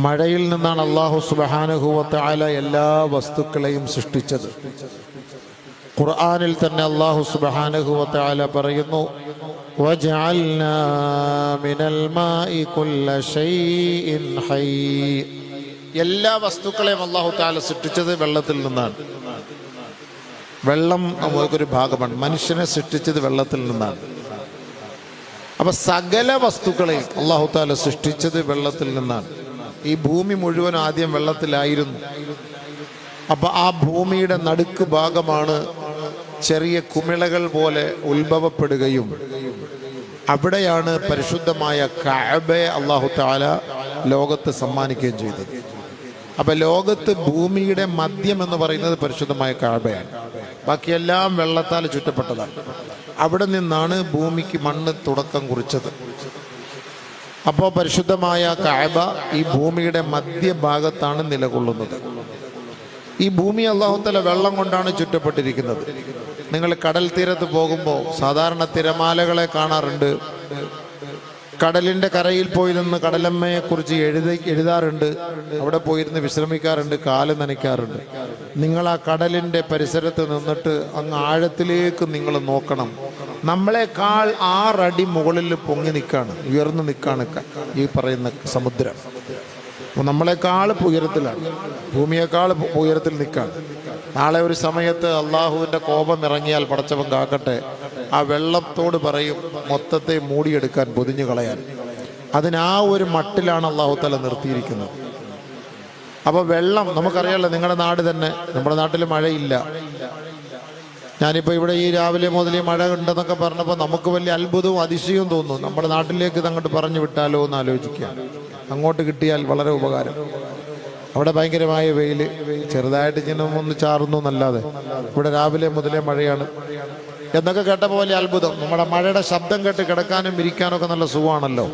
മഴയിൽ നിന്നാണ് അല്ലാഹു സുബ്ഹാനഹു വ തആല എല്ലാ വസ്തുക്കളെയും സൃഷ്ടിച്ചത്. ഖുർആനിൽ തന്നെ അല്ലാഹു സുബ്ഹാനഹു വ തആല പറയുന്നു, വജഅൽനാ മിനൽ മാഇ കുല്ല ശൈഇൻ ഹയ്യ്. എല്ലാ വസ്തുക്കളെയും അല്ലാഹു തആല സൃഷ്ടിച്ചത് വെള്ളത്തിൽ നിന്നാണ്. വെള്ളം നമുക്കൊരു ഭാഗമാണ്. മനുഷ്യനെ സൃഷ്ടിച്ചത് വെള്ളത്തിൽ നിന്നാണ്. അപ്പൊ സകല വസ്തുക്കളെയും അല്ലാഹു തആല സൃഷ്ടിച്ചത് വെള്ളത്തിൽ നിന്നാണ്. ഈ ഭൂമി മുഴുവൻ ആദ്യം വെള്ളത്തിലായിരുന്നു. അപ്പൊ ആ ഭൂമിയുടെ നടുക്ക് ഭാഗമാണ് ചെറിയ കുമിളകൾ പോലെ ഉത്ഭവപ്പെടുകയും അവിടെയാണ് പരിശുദ്ധമായ കഅബയെ അല്ലാഹു തആല ലോകത്ത് സമ്മാനിക്കുകയും ചെയ്തത്. അപ്പൊ ലോകത്ത് ഭൂമിയുടെ മധ്യം എന്ന് പറയുന്നത് പരിശുദ്ധമായ കഅബയാണ്. ബാക്കിയെല്ലാം വെള്ളത്താൽ ചുറ്റപ്പെട്ടതാണ്. അവിടെ നിന്നാണ് ഭൂമിക്ക് മണ്ണ് തുടക്കം കുറിച്ചത്. അപ്പോൾ പരിശുദ്ധമായ കഅബ ഈ ഭൂമിയുടെ മധ്യഭാഗത്താണ് നിലകൊള്ളുന്നത്. ഈ ഭൂമി അല്ലാഹു തആല വെള്ളം കൊണ്ടാണ് ചുറ്റപ്പെട്ടിരിക്കുന്നത്. നിങ്ങൾ കടൽ തീരത്ത് പോകുമ്പോൾ സാധാരണ തിരമാലകളെ കാണാറുണ്ട്. കടലിൻ്റെ കരയിൽ പോയി നിന്ന് കടലമ്മയെക്കുറിച്ച് എഴുതാറുണ്ട്. അവിടെ പോയിരുന്ന് വിശ്രമിക്കാറുണ്ട്, കാല് നനയ്ക്കാറുണ്ട്. നിങ്ങൾ ആ കടലിൻ്റെ പരിസരത്ത് നിന്നിട്ട് അങ്ങ് ആഴത്തിലേക്ക് നിങ്ങൾ നോക്കണം. നമ്മളെക്കാൾ 6 അടി മുകളിൽ പൊങ്ങി നിൽക്കുകയാണ്, ഉയർന്നു നിൽക്കുകയാണ് ഈ പറയുന്ന സമുദ്രം. നമ്മളെക്കാൾ ഉയരത്തിലാണ്, ഭൂമിയേക്കാൾ ഉയരത്തിൽ നിൽക്കുകയാണ്. നാളെ ഒരു സമയത്ത് അള്ളാഹുവിൻ്റെ കോപം ഇറങ്ങിയാൽ പടച്ചവൻ കാക്കട്ടെ, ആ വെള്ളത്തോട് പറയും മൊത്തത്തെ മൂടിയെടുക്കാൻ, പൊതിഞ്ഞു കളയാൻ. അതിനാ ഒരു മട്ടിലാണ് അല്ലാഹു തആല നിർത്തിയിരിക്കുന്നത്. അപ്പോൾ വെള്ളം നമുക്കറിയാമല്ലോ, നിങ്ങളുടെ നാട് തന്നെ, നമ്മുടെ നാട്ടിൽ മഴയില്ല. ഞാനിപ്പോൾ ഇവിടെ ഈ രാവിലെ മുതൽ മഴ ഉണ്ടെന്നൊക്കെ പറഞ്ഞപ്പോൾ നമുക്ക് വലിയ അത്ഭുതവും അതിശയവും തോന്നുന്നു. നമ്മുടെ നാട്ടിലേക്ക് ഇത് അങ്ങോട്ട് പറഞ്ഞു വിട്ടാലോ എന്ന് ആലോചിക്കുക. അങ്ങോട്ട് കിട്ടിയാൽ വളരെ ഉപകാരം. അവിടെ ഭയങ്കരമായ വെയിൽ, ചെറുതായിട്ട് ഇങ്ങനെ ഒന്ന് ചാറുന്നു എന്നല്ലാതെ ഇവിടെ രാവിലെ മുതലേ മഴയാണ് എന്നൊക്കെ കേട്ടപ്പോൾ വലിയ അത്ഭുതം. നമ്മുടെ മഴയുടെ ശബ്ദം കേട്ട് കിടക്കാനും ഇരിക്കാനും ഒക്കെ നല്ല സുഖമാണല്ലോ.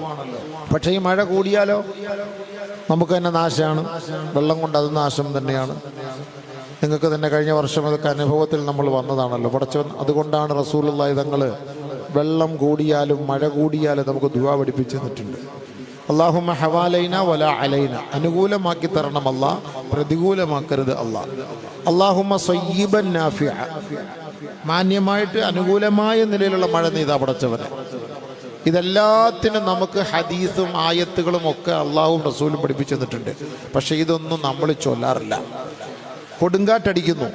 പക്ഷേ ഈ മഴ കൂടിയാലോ നമുക്ക് തന്നെ നാശമാണ്. വെള്ളം കൊണ്ട് അത് നാശം തന്നെയാണ്. നിങ്ങൾക്ക് തന്നെ കഴിഞ്ഞ വർഷം അതൊക്കെ അനുഭവത്തിൽ നമ്മൾ വന്നതാണല്ലോ. പടച്ചവൻ അതുകൊണ്ടാണ് റസൂലുള്ളാഹി തങ്ങൾ വെള്ളം കൂടിയാലും മഴ കൂടിയാലും നമുക്ക് ദുആ പഠിപ്പിച്ചു തന്നിട്ടുണ്ട്. അല്ലാഹുമ്മ ഹവാലൈന വലാ അലൈന, അനുകൂലമാക്കി തരണം അല്ലാ, പ്രതികൂലമാക്കരുത് അല്ലാ. അല്ലാഹുമ്മ സയ്യിബൻ നാഫിഅ, മാന്യമായിട്ട് അനുകൂലമായ നിലയിലുള്ള മഴ നെയ്താ പടച്ചവനെ. ഇതെല്ലാത്തിനും നമുക്ക് ഹദീസും ആയത്തുകളും ഒക്കെ അള്ളാഹുവും റസൂലും പഠിപ്പിച്ചു തന്നിട്ടുണ്ട്. പക്ഷെ ഇതൊന്നും നമ്മൾ ചൊല്ലാറില്ല. കൊടുങ്കാറ്റടിക്കുന്നു,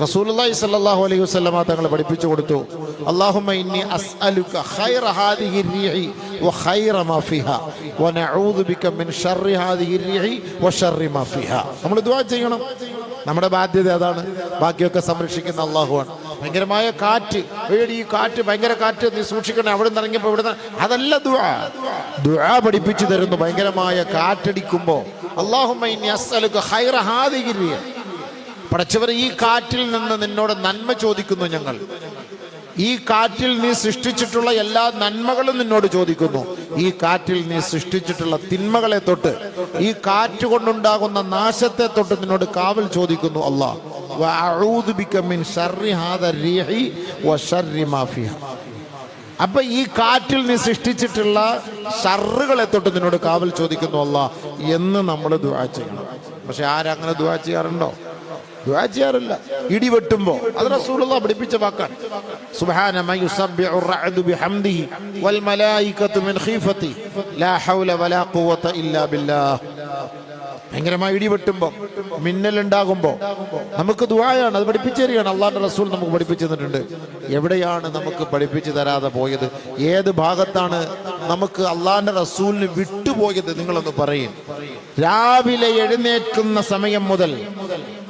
റസൂലുള്ളാഹി സ്വല്ലല്ലാഹു അലൈഹി വസല്ലമ തങ്ങൾ പഠിപ്പിച്ചു കൊടുത്തു, അല്ലാഹുമ്മ ഇന്നി അസ്അലുക ഖൈറ ഹാദിഹി റീഹി വ ഖൈറ മാ ഫിഹാ വ നഊദു ബിക മിൻ ശർരി ഹാദിഹി റീഹി വ ശർരി മാ ഫിഹാ. നമ്മൾ ദുആ ചെയ്യണം. നമ്മുടെ ബാധ്യത അതാണ്. ബാക്കിയൊക്കെ സംരക്ഷിക്കുന്ന അള്ളാഹുവാണ്. ഭയങ്കരമായ കാറ്റ്, ഈ കാറ്റ്, ഭയങ്കര കാറ്റ്, നീ സൂക്ഷിക്കണം, അവിടെ നിന്ന് ഇറങ്ങിയപ്പോൾ ഇവിടെ അതല്ല ദുആ. ദുആ പഠിപ്പിച്ചു തരുന്നു. ഭയങ്കരമായ കാറ്റടിക്കുമ്പോൾ അല്ലാഹുമ്മ ഇന്നി അസ്അലുക ഖൈറ ഹാദിഹി റീഹി, പടച്ചവരെ ഈ കാറ്റിൽ നിന്ന് നിന്നോട് നന്മ ചോദിക്കുന്നു ഞങ്ങൾ. ഈ കാറ്റിൽ നീ സൃഷ്ടിച്ചിട്ടുള്ള എല്ലാ നന്മകളും നിന്നോട് ചോദിക്കുന്നു. ഈ കാറ്റിൽ നീ സൃഷ്ടിച്ചിട്ടുള്ള തിന്മകളെ തൊട്ട്, ഈ കാറ്റ് കൊണ്ടുണ്ടാകുന്ന നാശത്തെ തൊട്ട് നിന്നോട് കാവൽ ചോദിക്കുന്നു അല്ലാഹ്. വഅഊദു ബിക മിൻ ശർരി ഹാദാ റീഹി വശർരി മാ ഫിഹാ. അപ്പൊ ഈ കാറ്റിൽ നീ സൃഷ്ടിച്ചിട്ടുള്ള ഷർറുകളെ തൊട്ട് നിന്നോട് കാവൽ ചോദിക്കുന്നു അല്ലാഹ് എന്ന് നമ്മൾ ദുആ ചെയ്യണം. പക്ഷെ ആരങ്ങനെ ദുആ ചെയ്യാറുണ്ടോ? ദുആ ചെയ്യാറില്ല. ഇടി വെട്ടുമ്പോൾ അത് റസൂലുള്ളാഹി പഠിപ്പിച്ച വാക്കാണ്. സുബ്ഹാന മൻ യുസബ്ബിഹു റഅദു ബിഹംദിഹി വൽ മലായികതു മിൻ ഖീഫതി ലാ ഹൗല വലാ ഖുവത ഇല്ലാ ബില്ലാഹ്. ഭയങ്കരമായി ഇടി വെട്ടുമ്പോൾ, മിന്നലുണ്ടാകുമ്പോൾ നമുക്ക് ദുആയാണ്. അത് പഠിപ്പിച്ചു തരികയാണ് അള്ളാഹുവിന്റെ റസൂൽ നമുക്ക് പഠിപ്പിച്ചു തന്നിട്ടുണ്ട്. എവിടെയാണ് നമുക്ക് പഠിപ്പിച്ചു തരാതെ പോയത്? ഏത് ഭാഗത്താണ് നമുക്ക് അള്ളാഹുവിന്റെ റസൂലിന് വിട്ടുപോയത്? നിങ്ങളൊന്ന് പറയും. രാവിലെ എഴുന്നേൽക്കുന്ന സമയം മുതൽ,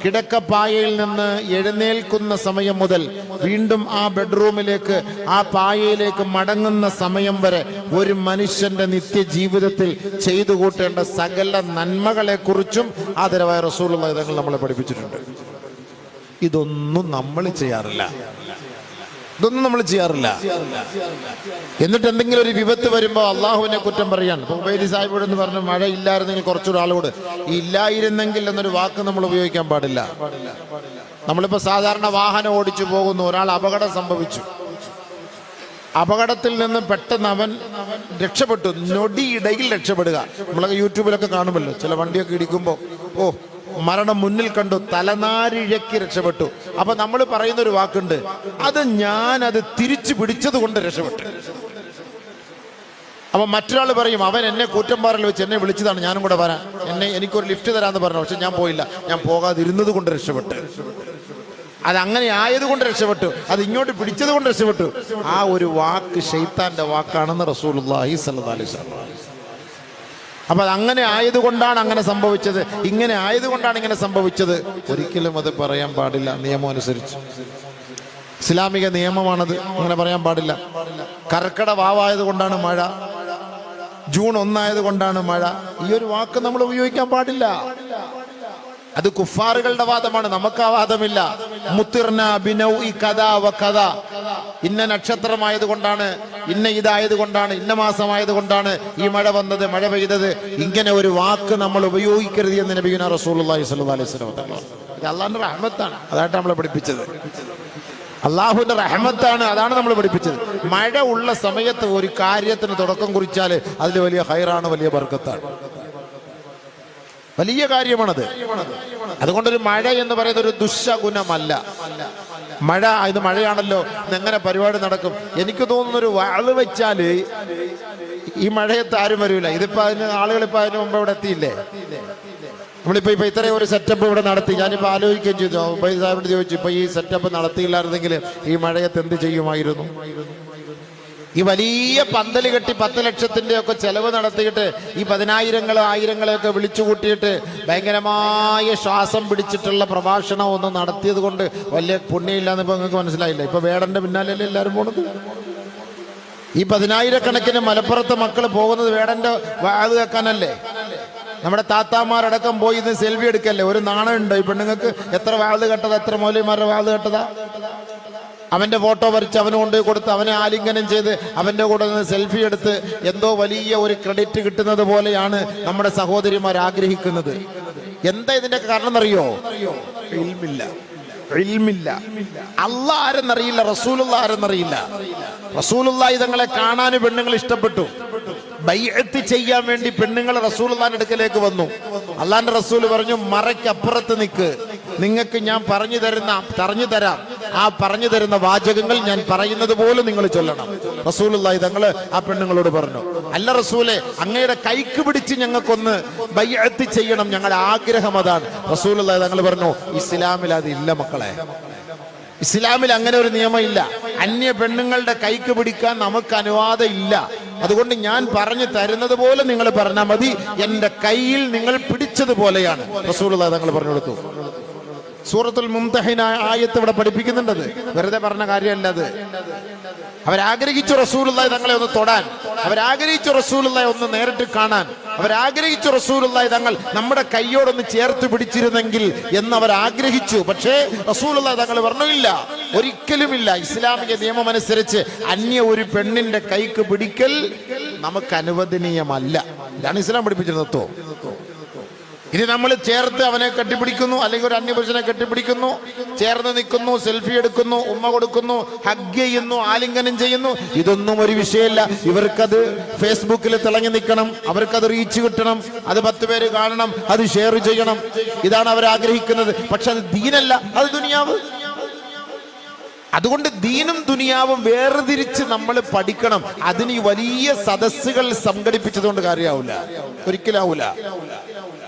കിടക്കപ്പായയിൽ നിന്ന് എഴുന്നേൽക്കുന്ന സമയം മുതൽ വീണ്ടും ആ ബെഡ്റൂമിലേക്ക്, ആ പായയിലേക്ക് മടങ്ങുന്ന സമയം വരെ ഒരു മനുഷ്യന്റെ നിത്യജീവിതത്തിൽ ചെയ്തു കൂട്ടേണ്ട സകല നന്മകളെ കുറിച്ചും ആദരവായ റസൂലുള്ളാഹി തങ്ങൾ നമ്മളെ പഠിപ്പിച്ചിട്ടുണ്ട്. ഇതൊന്നും നമ്മൾ ചെയ്യാറില്ല. എന്നിട്ട് എന്തെങ്കിലും ഒരു വിപത്ത് വരുമ്പോൾ അള്ളാഹുവിനെ കുറ്റം പറയാൻ. ഉബൈദി സാഹിബ് എന്ന് പറഞ്ഞു, മഴ ഇല്ലായിരുന്നെങ്കിൽ കുറച്ചൊരു ആളോട് ഇല്ലായിരുന്നെങ്കിൽ എന്നൊരു വാക്ക് നമ്മൾ ഉപയോഗിക്കാൻ പാടില്ല. നമ്മളിപ്പോൾ സാധാരണ വാഹനം ഓടിച്ചു പോകുന്നു, ഒരാൾ അപകടം സംഭവിച്ചു, അപകടത്തിൽ നിന്ന് പെട്ടെന്ന് അവൻ രക്ഷപ്പെട്ടു, നൊടിയിടയിൽ രക്ഷപ്പെടുക. നമ്മളൊക്കെ യൂട്യൂബിലൊക്കെ കാണുമല്ലോ, ചില വണ്ടിയൊക്കെ ഇടിക്കുമ്പോൾ മരണം മുന്നിൽ കണ്ടു, തലനാരിഴയ്ക്ക് രക്ഷപ്പെട്ടു. അപ്പൊ നമ്മൾ പറയുന്ന ഒരു വാക്കുണ്ട്, അത് തിരിച്ചു പിടിച്ചത് കൊണ്ട് രക്ഷപ്പെട്ടു. അപ്പൊ മറ്റൊരാൾ പറയും, അവൻ എന്നെ കൂറ്റമ്പാറയിൽ വെച്ച് എന്നെ വിളിച്ചതാണ്, ഞാനും കൂടെ വരാൻ, എനിക്കൊരു ലിഫ്റ്റ് തരാമെന്ന് പറഞ്ഞു, പക്ഷെ ഞാൻ പോയില്ല, ഞാൻ പോകാതിരുന്നത് കൊണ്ട് രക്ഷപ്പെട്ടു. അതങ്ങനെ ആയതുകൊണ്ട് രക്ഷപ്പെട്ടു, അത് ഇങ്ങോട്ട് പിടിച്ചത് കൊണ്ട് രക്ഷപ്പെട്ടു. ആ ഒരു വാക്ക് ശൈത്താന്റെ വാക്കാണെന്ന് റസൂലുള്ളാഹി സ്വല്ലല്ലാഹു അലൈഹി വസല്ലം. അപ്പൊ അത് അങ്ങനെ ആയതുകൊണ്ടാണ് അങ്ങനെ സംഭവിച്ചത്, ഇങ്ങനെ ആയതുകൊണ്ടാണ് ഇങ്ങനെ സംഭവിച്ചത്. ഒരിക്കലും അത് പറയാൻ പാടില്ല. നിയമം അനുസരിച്ച്, ഇസ്ലാമിക നിയമമാണത്, അങ്ങനെ പറയാൻ പാടില്ല. കർക്കിടക വാവായത് കൊണ്ടാണ് മഴ, ജൂൺ 1 ആയതുകൊണ്ടാണ് മഴ, ഈ ഒരു വാക്ക് നമ്മൾ ഉപയോഗിക്കാൻ പാടില്ല. അത് കുഫാറുകളുടെ വാദമാണ്, നമുക്ക് ആ വാദമില്ല. മുത്തിർന ബിനൗഇ കദാ വ കദാ, ഇന്ന നക്ഷത്രമായത് കൊണ്ടാണ്, ഇന്ന ഇതായത് കൊണ്ടാണ്, ഇന്ന മാസമായത് കൊണ്ടാണ് ഈ മഴ വന്നത്, മഴ പെയ്തത്, ഇങ്ങനെ ഒരു വാക്ക് നമ്മൾ ഉപയോഗിക്കരുത് എന്ന് നബിയുനാ റസൂലുള്ളാഹി സ്വല്ലല്ലാഹു അലൈഹി വസല്ലം. ഇത് അള്ളാഹുവിന്റെ റഹ്മത്താണ്, അതായിട്ട് നമ്മളെ പഠിപ്പിച്ചത്. അള്ളാഹുവിന്റെ റഹ്മത്താണ്, അതാണ് നമ്മൾ പഠിപ്പിച്ചത്. മഴ ഉള്ള സമയത്ത് ഒരു കാര്യത്തിന് തുടക്കം കുറിച്ചാൽ അതിൽ വലിയ ഹൈറാണ്, വലിയ ബർക്കത്താണ്, വലിയ കാര്യമാണത്. അതുകൊണ്ടൊരു മഴ എന്ന് പറയുന്നത് ഒരു ദുശ്ശകുനമല്ല. മഴ, ഇത് മഴയാണല്ലോ, ഇതെങ്ങനെ പരിപാടി നടക്കും? എനിക്ക് തോന്നുന്നൊരു വഅള് വെച്ചാല് ഈ മഴയത്ത് ആരും വരൂല. ഇതിപ്പോ ആളുകളിപ്പോ അതിന് മുമ്പ് ഇവിടെ എത്തിയില്ലേ? നമ്മളിപ്പോ ഇത്രയും ഒരു സെറ്റപ്പ് ഇവിടെ നടത്തി. ഞാനിപ്പോ ആലോചിക്കുകയും ചെയ്തു, ഉബൈദ് സാഹിബിനോട് ചോദിച്ചു, ഇപ്പൊ ഈ സെറ്റപ്പ് നടത്തിയില്ലായിരുന്നെങ്കിൽ ഈ മഴയത്ത് എന്ത് ചെയ്യുമായിരുന്നു? ഈ വലിയ പന്തല് കെട്ടി 10 ലക്ഷത്തിന്റെ ഒക്കെ ചെലവ് നടത്തിയിട്ട് ഈ 10,000-1000-ങ്ങളെയൊക്കെ വിളിച്ചു കൂട്ടിയിട്ട് ഭയങ്കരമായ ശ്വാസം പിടിച്ചിട്ടുള്ള പ്രഭാഷണം ഒന്ന് നടത്തിയത് കൊണ്ട് വലിയ പുണ്യമില്ലാന്ന് ഇപ്പൊ നിങ്ങൾക്ക് മനസ്സിലായില്ല. ഇപ്പൊ വേടന്റെ പിന്നാലെയല്ലേ എല്ലാവരും പോണത്. ഈ 10,000-കണക്കിന് മലപ്പുറത്തെ മക്കൾ പോകുന്നത് വേടന്റെ വാത് കേൾക്കാനല്ലേ. നമ്മുടെ താത്താമാരടക്കം പോയി ഇന്ന് സെൽഫി എടുക്കല്ലേ. ഒരു നാണമുണ്ടോ ഈ പെണ്ണുങ്ങൾക്ക്? എത്ര വാത് കേട്ടതാ, എത്ര മൗലവിമാരുടെ വാത് കേട്ടതാ? അവന്റെ ഫോട്ടോ വരച്ച് അവന് കൊണ്ടുപോയി കൊടുത്ത് അവനെ ആലിംഗനം ചെയ്ത് അവന്റെ കൂടെ നിന്ന് സെൽഫി എടുത്ത് എന്തോ വലിയ ഒരു ക്രെഡിറ്റ് കിട്ടുന്നത് പോലെയാണ് നമ്മുടെ സഹോദരിമാർ ആഗ്രഹിക്കുന്നത്. എന്താ ഇതിന്റെ കാരണം എന്നറിയോ? ഇൽമില്ല. അല്ലാഹ് ആരെന്നറിയില്ല, റസൂലുള്ളാഹി ആരെന്നറിയില്ല. റസൂലുള്ളാഹി തങ്ങളെ കാണാൻ പെണ്ണുങ്ങൾ ഇഷ്ടപ്പെട്ടു. ബൈഅത്ത് ചെയ്യാൻ വേണ്ടി പെണ്ണുങ്ങൾ റസൂലുള്ളാഹിന്റെ അടുക്കലേക്ക് വന്നു. അള്ളാന്റെ റസൂൽ പറഞ്ഞു, മറയ്ക്കപ്പുറത്ത് നിൽക്ക്, നിങ്ങൾക്ക് ഞാൻ പറഞ്ഞു തരാം. ആ പറഞ്ഞു തരുന്ന വാചകങ്ങൾ ഞാൻ പറയുന്നത് പോലെ നിങ്ങൾ ചൊല്ലണം. റസൂലുള്ളാഹി തങ്ങള് ആ പെണ്ണുങ്ങളോട് പറഞ്ഞു, അല്ല റസൂലെ, അങ്ങയുടെ കൈക്ക് പിടിച്ച് ഞങ്ങൾക്കൊന്ന് ബൈഅത്ത് ചെയ്യണം, ഞങ്ങളുടെ ആഗ്രഹം അതാണ്. റസൂലുള്ളാഹി തങ്ങൾ പറഞ്ഞു, ഇസ്ലാമിൽ അതില്ല മക്കളെ, ഇസ്ലാമിൽ അങ്ങനെ ഒരു നിയമം ഇല്ല. അന്യ പെണ്ണുങ്ങളുടെ കൈക്ക് പിടിക്കാൻ നമുക്ക് അനുവാദം ഇല്ല. അതുകൊണ്ട് ഞാൻ പറഞ്ഞു തരുന്നത് പോലെ നിങ്ങൾ പറഞ്ഞാൽ മതി, എന്റെ കയ്യിൽ നിങ്ങൾ പിടിച്ചതുപോലെയാണ്. റസൂലുള്ളാഹി തങ്ങൾ പറഞ്ഞു കൊടുത്തു. സൂറത്തുൽ മുംതഹിന ആയത്ത് ഇവിടെ പഠിപ്പിക്കുന്നുണ്ടത്, വെറുതെ പറഞ്ഞ കാര്യമല്ല അത്. അവരാഗ്രഹിച്ചു റസൂലുള്ളാഹി തങ്ങളെ ഒന്ന് തൊടാൻ, അവരാഗ്രഹിച്ചു റസൂലുള്ളാഹി ഒന്ന് നേരിട്ട് കാണാൻ, അവരാഗ്രഹിച്ചു റസൂലുള്ളാഹി തങ്ങൾ നമ്മുടെ കൈയോടൊന്ന് ചേർത്ത് പിടിച്ചിരുന്നെങ്കിൽ എന്നവർ ആഗ്രഹിച്ചു. പക്ഷേ റസൂലുള്ളാഹി തങ്ങൾ പറഞ്ഞില്ല, ഒരിക്കലുമില്ല. ഇസ്ലാമിക നിയമം അനുസരിച്ച് അന്യ ഒരു പെണ്ണിന്റെ കൈക്ക് പിടിക്കൽ നമുക്ക് അനുവദനീയമല്ല. ഇതാണ് ഇസ്ലാം പഠിപ്പിച്ചിരുന്നത്. ഇത് നമ്മൾ ചേർത്ത് അവനെ കെട്ടിപ്പിടിക്കുന്നു, അല്ലെങ്കിൽ ഒരു അന്യപുരുഷനെ കെട്ടിപ്പിടിക്കുന്നു, ചേർന്ന് നിൽക്കുന്നു, സെൽഫി എടുക്കുന്നു, ഉമ്മ കൊടുക്കുന്നു, ഹഗ് ചെയ്യുന്നു, ആലിംഗനം ചെയ്യുന്നു, ഇതൊന്നും ഒരു വിഷയമല്ല. ഇവർക്കത് ഫേസ്ബുക്കിൽ തിളങ്ങി നിൽക്കണം, അവർക്കത് റീച്ച് കിട്ടണം, അത് 10 പേര് കാണണം, അത് ഷെയർ ചെയ്യണം, ഇതാണ് അവർ ആഗ്രഹിക്കുന്നത്. പക്ഷെ അത് ദീനല്ല, അത് ദുനിയാവ്. അതുകൊണ്ട് ദീനും ദുനിയാവും വേർതിരിച്ച് നമ്മൾ പഠിക്കണം. അതിന് ഈ വലിയ സദസ്സുകൾ സംഘടിപ്പിച്ചതുകൊണ്ട് കാര്യമാവില്ല, ഒരിക്കലാവൂല.